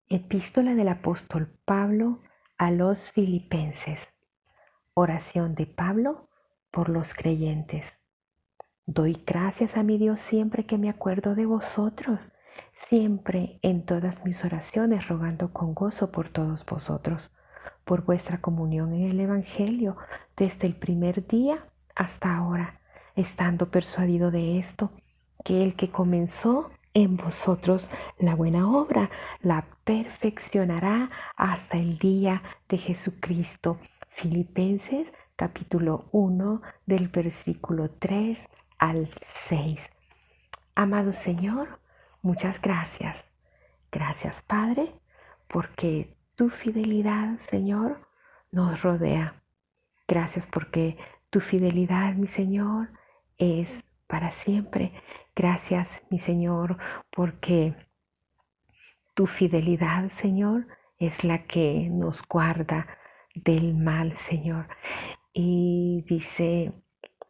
Epístola del apóstol Pablo a los Filipenses. Oración de Pablo por los creyentes. Doy gracias a mi Dios siempre que me acuerdo de vosotros, siempre en todas mis oraciones rogando con gozo por todos vosotros, por vuestra comunión en el Evangelio desde el primer día hasta ahora, estando persuadido de esto, que el que comenzó en vosotros la buena obra la perfeccionará hasta el día de Jesucristo. Filipenses capítulo 1 del versículo 3 al 6. Amado Señor, muchas gracias. Gracias, Padre, porque tu fidelidad, Señor, nos rodea. Gracias porque tu fidelidad, mi Señor, es para siempre. Gracias, mi Señor, porque tu fidelidad, Señor, es la que nos guarda del mal, Señor. Y dice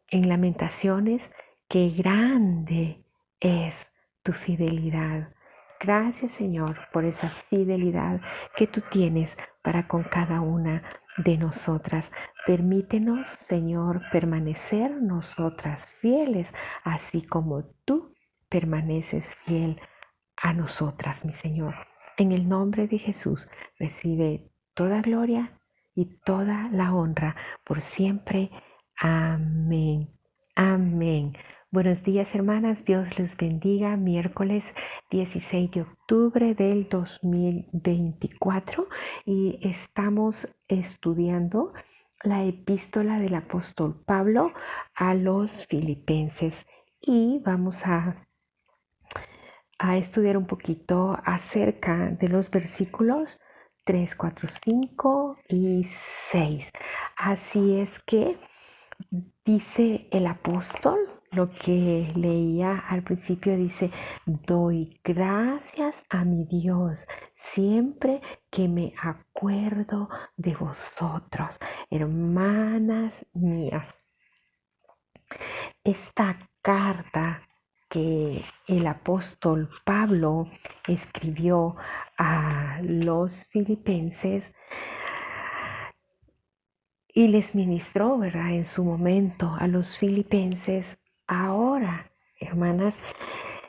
en Lamentaciones que grande es tu fidelidad. Gracias, Señor, por esa fidelidad que tú tienes para con cada una de nosotras. Permítenos, Señor, permanecer nosotras fieles, así como tú permaneces fiel a nosotras, mi Señor. En el nombre de Jesús, recibe toda gloria y toda la honra por siempre. Amén. Amén. Buenos días, hermanas. Dios les bendiga. Miércoles 16 de octubre del 2024 y estamos estudiando la epístola del apóstol Pablo a los Filipenses y vamos a estudiar un poquito acerca de los versículos 3, 4, 5 y 6. Así es que dice el apóstol, lo que leía al principio dice, doy gracias a mi Dios siempre que me acuerdo de vosotros, hermanas mías. Esta carta que el apóstol Pablo escribió a los filipenses y les ministró, ¿verdad? En su momento a los filipenses. Ahora, hermanas,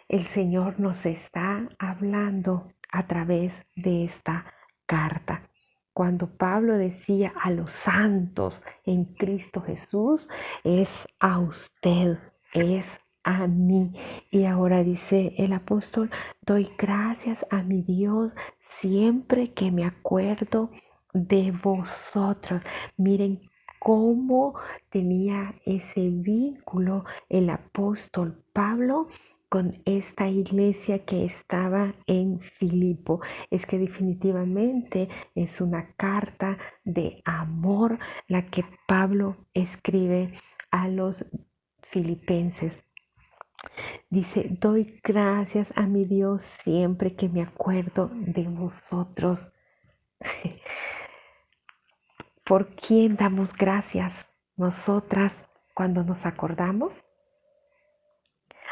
el Señor nos está hablando a través de esta carta. Cuando Pablo decía a los santos en Cristo Jesús, es a usted, es a mí. Y ahora dice el apóstol, doy gracias a mi Dios siempre que me acuerdo de vosotros. Miren cómo tenía ese vínculo el apóstol Pablo con esta iglesia que estaba en Filipo. Es que definitivamente es una carta de amor la que Pablo escribe a los filipenses. Dice, doy gracias a mi Dios siempre que me acuerdo de vosotros. ¿Por quién damos gracias nosotras cuando nos acordamos?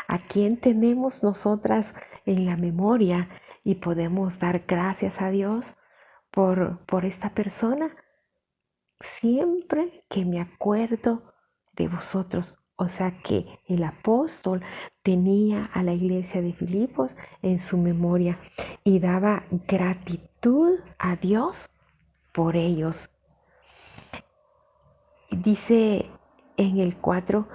¿A quién tenemos nosotras en la memoria y podemos dar gracias a Dios por esta persona? Siempre que me acuerdo de vosotros. O sea que el apóstol tenía a la iglesia de Filipos en su memoria y daba gratitud a Dios por ellos. Dice en el 4,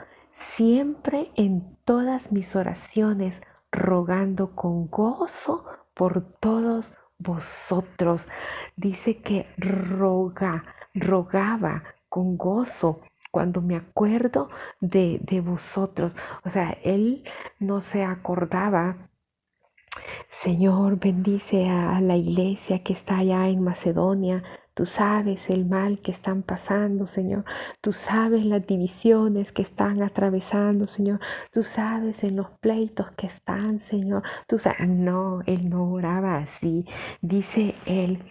siempre en todas mis oraciones, rogando con gozo por todos vosotros. Dice que rogaba con gozo cuando me acuerdo de vosotros. O sea, él no se acordaba. Señor, bendice a la iglesia que está allá en Macedonia. Tú sabes el mal que están pasando, Señor. Tú sabes las divisiones que están atravesando, Señor. Tú sabes en los pleitos que están, Señor. Tú sabes. No, él no oraba así. Dice él,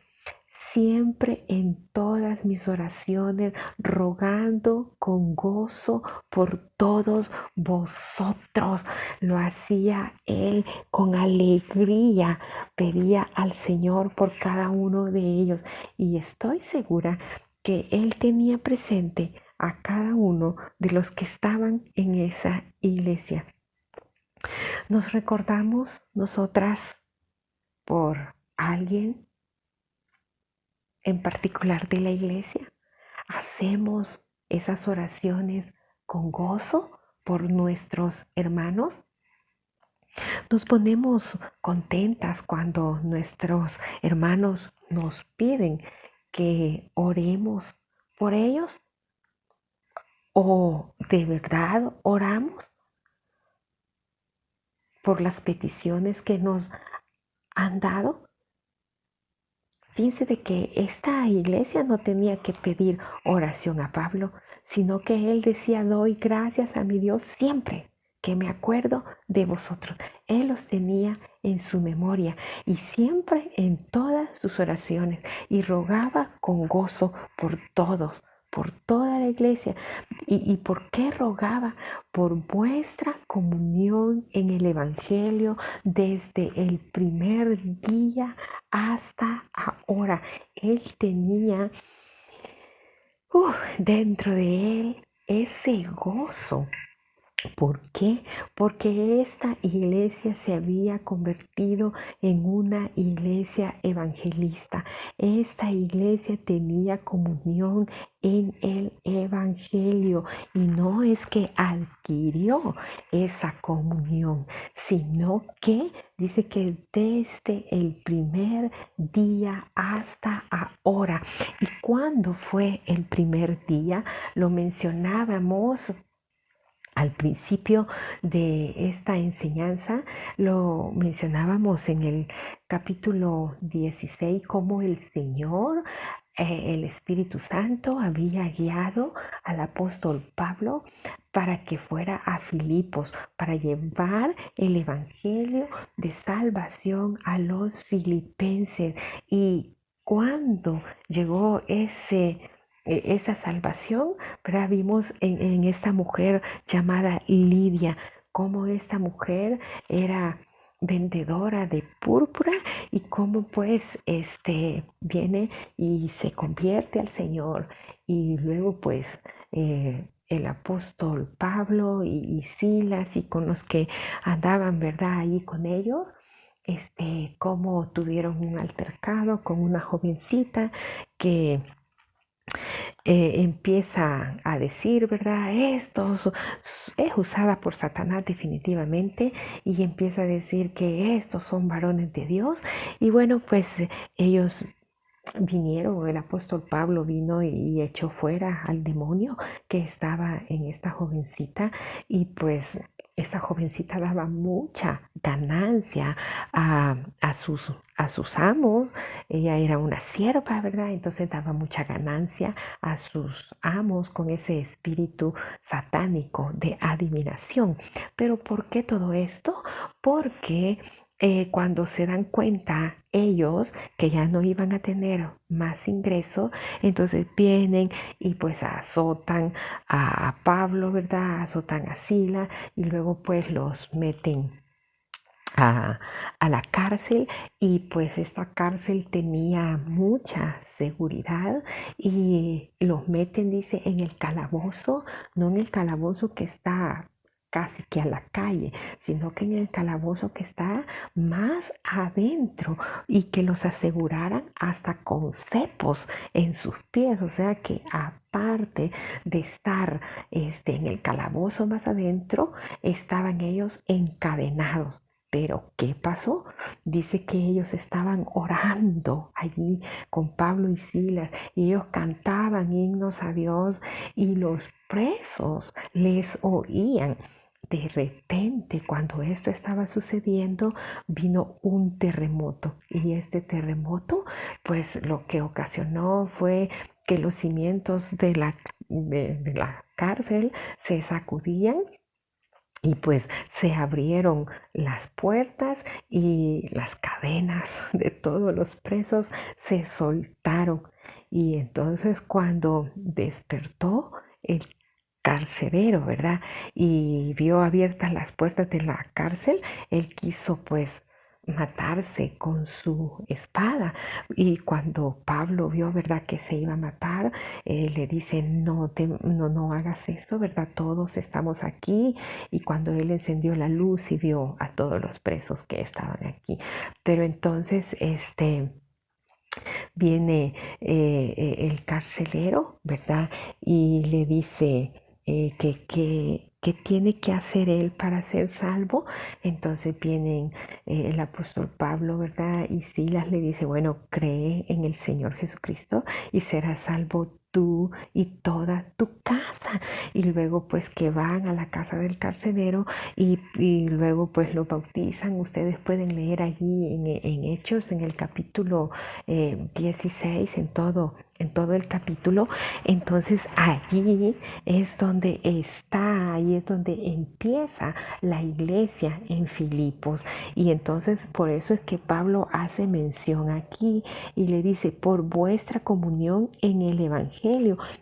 siempre en todas mis oraciones, rogando con gozo por todos vosotros. Lo hacía él con alegría, pedía al Señor por cada uno de ellos. Y estoy segura que él tenía presente a cada uno de los que estaban en esa iglesia. Nos recordamos nosotras por alguien en particular de la iglesia. Hacemos esas oraciones con gozo por nuestros hermanos. Nos ponemos contentas cuando nuestros hermanos nos piden que oremos por ellos. ¿O de verdad oramos por las peticiones que nos han dado? Fíjense de que esta iglesia no tenía que pedir oración a Pablo, sino que él decía: doy gracias a mi Dios siempre que me acuerdo de vosotros. Él los tenía en su memoria y siempre en todas sus oraciones, y rogaba con gozo por todos, por toda la iglesia. ¿Y por qué rogaba? Por vuestra comunión en el Evangelio desde el primer día hasta ahora. Él tenía dentro de él ese gozo. ¿Por qué? Porque esta iglesia se había convertido en una iglesia evangelista. Esta iglesia tenía comunión en el Evangelio, y no es que adquirió esa comunión, sino que dice que desde el primer día hasta ahora. ¿Y cuándo fue el primer día? Lo mencionábamos al principio de esta enseñanza, lo mencionábamos en el capítulo 16, cómo el Señor, el Espíritu Santo, había guiado al apóstol Pablo para que fuera a Filipos, para llevar el Evangelio de salvación a los filipenses. Y cuando llegó esa salvación, pero vimos en esta mujer llamada Lidia, cómo esta mujer era vendedora de púrpura, y cómo pues viene y se convierte al Señor. Y luego pues el apóstol Pablo y Silas, y con los que andaban, ¿verdad?, ahí con ellos, cómo tuvieron un altercado con una jovencita que empieza a decir, ¿verdad? Esto es usada por Satanás definitivamente, y empieza a decir que estos son varones de Dios. Y bueno, pues ellos vinieron, el apóstol Pablo vino y echó fuera al demonio que estaba en esta jovencita, y pues esta jovencita daba mucha ganancia a sus amos. Ella era una sierva, ¿verdad? Entonces daba mucha ganancia a sus amos con ese espíritu satánico de adivinación. Pero ¿por qué todo esto? Porque cuando se dan cuenta ellos que ya no iban a tener más ingreso, entonces vienen y pues azotan a Pablo, ¿verdad? Azotan a Sila, y luego pues los meten a la cárcel. Y pues esta cárcel tenía mucha seguridad, y los meten, dice, en el calabozo, no en el calabozo que está casi que a la calle, sino que en el calabozo que está más adentro, y que los aseguraran hasta con cepos en sus pies. O sea que aparte de estar en el calabozo más adentro, estaban ellos encadenados. Pero ¿qué pasó? Dice que ellos estaban orando allí con Pablo y Silas, y ellos cantaban himnos a Dios, y los presos les oían. De repente, cuando esto estaba sucediendo, vino un terremoto, y este terremoto pues lo que ocasionó fue que los cimientos de la cárcel se sacudían, Y pues se abrieron las puertas y las cadenas de todos los presos se soltaron. Y entonces cuando despertó el carcelero, ¿verdad? Y vio abiertas las puertas de la cárcel, él quiso pues matarse con su espada. Y cuando Pablo vio, ¿verdad?, que se iba a matar, le dice, no hagas esto, ¿verdad? Todos estamos aquí. Y cuando él encendió la luz y vio a todos los presos que estaban aquí. Pero entonces viene el carcelero, ¿verdad? Y le dice que tiene que hacer él para ser salvo. Entonces vienen el apóstol Pablo, ¿verdad? Y Silas le dice, bueno, cree en el Señor Jesucristo y serás salvo tú y toda tu casa. Y luego pues que van a la casa del carcelero y luego pues lo bautizan. Ustedes pueden leer allí en Hechos, en el capítulo 16, en todo el capítulo. Entonces allí es donde está, ahí es donde empieza la iglesia en Filipos. Y entonces por eso es que Pablo hace mención aquí y le dice, por vuestra comunión en el Evangelio,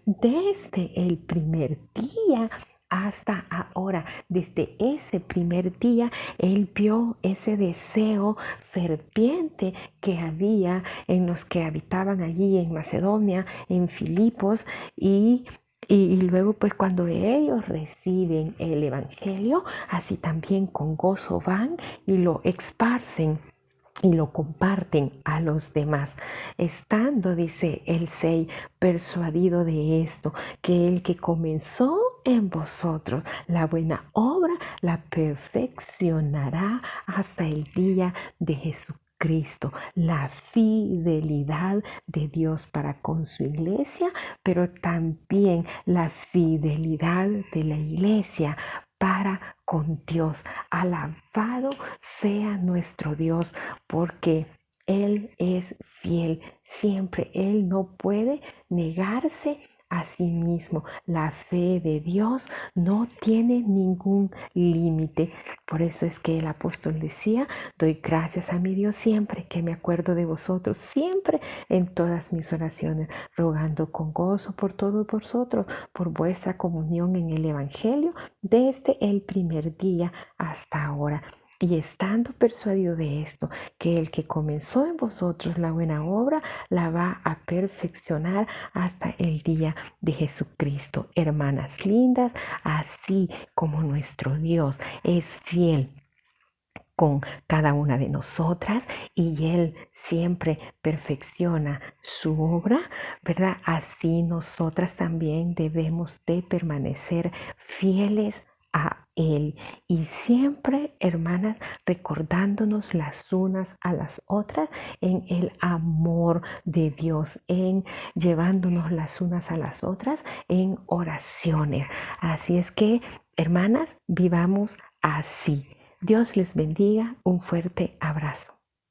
desde el primer día hasta ahora, desde ese primer día, él vio ese deseo ferviente que había en los que habitaban allí en Macedonia, en Filipos, y luego pues cuando ellos reciben el Evangelio, así también con gozo van y lo esparcen y lo comparten a los demás, estando, dice el 6, persuadido de esto, que el que comenzó en vosotros la buena obra la perfeccionará hasta el día de Jesucristo. La fidelidad de Dios para con su iglesia, pero también la fidelidad de la iglesia para con Dios. Alabado sea nuestro Dios, porque Él es fiel siempre. Él no puede negarse a sí mismo. La fe de Dios no tiene ningún límite. Por eso es que el apóstol decía, doy gracias a mi Dios siempre que me acuerdo de vosotros, siempre en todas mis oraciones, rogando con gozo por todos vosotros, por vuestra comunión en el Evangelio, desde el primer día hasta ahora. Y estando persuadido de esto, que el que comenzó en vosotros la buena obra, la va a perfeccionar hasta el día de Jesucristo. Hermanas lindas, así como nuestro Dios es fiel con cada una de nosotras y Él siempre perfecciona su obra, ¿verdad? Así nosotras también debemos de permanecer fieles a Él y siempre, hermanas, recordándonos las unas a las otras en el amor de Dios, en llevándonos las unas a las otras en oraciones. Así es que, hermanas, vivamos así. Dios les bendiga. Un fuerte abrazo.